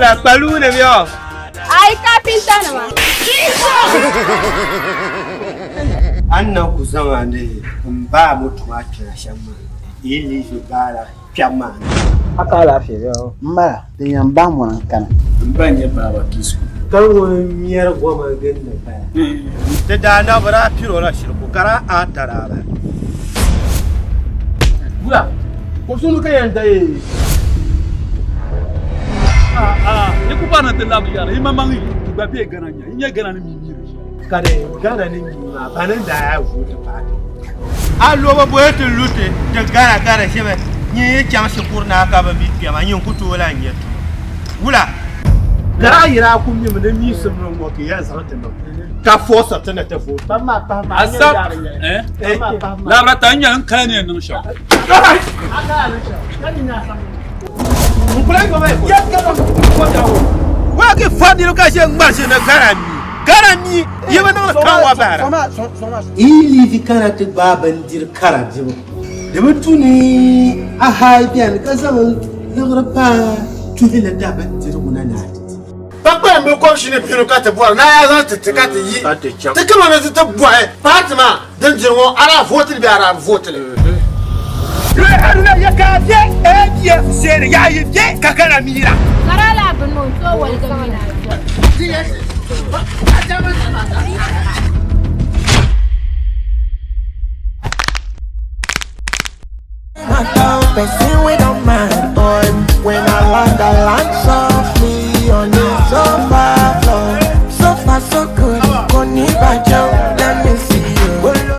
Wala balloon of you. I carpenter. Anna Kuzamane, Mbamu to watch a shaman. Ili Zubara, Chaman. Akala fio, ma, the Yambam can. Mbanye baba kisu. Go near woman again the bed. The Danavara Pura Shilpukara Atara. Well, what's on the day? You could find the love yard. Him among you, to be a gun, and you're gonna be Kare Ghana in Bananda would the party. I love a word to loot it, the Gara Shiver, near Champurna Kaba Mipiam, and you put to a line yet. Wula Gara whom you may need some room what he has hunted. Force alternative food. Labratanya and Canyon no shop. Well, get funny look at young Martian Garami, you know, Kawabara. Ili Karate Bab and Dear Karate. They were to me a high piano because I will look to the Daban to the Munanat. Papa, no question if you got a boy. Now I want to take out the year. Take him on as a top boy. Partner, then you want I voted. I voted. You can't get yes, said Yay, Kakaramira. Karala, but no, so welcome. My dog, they see we don't mind, boy. When I land, I land so.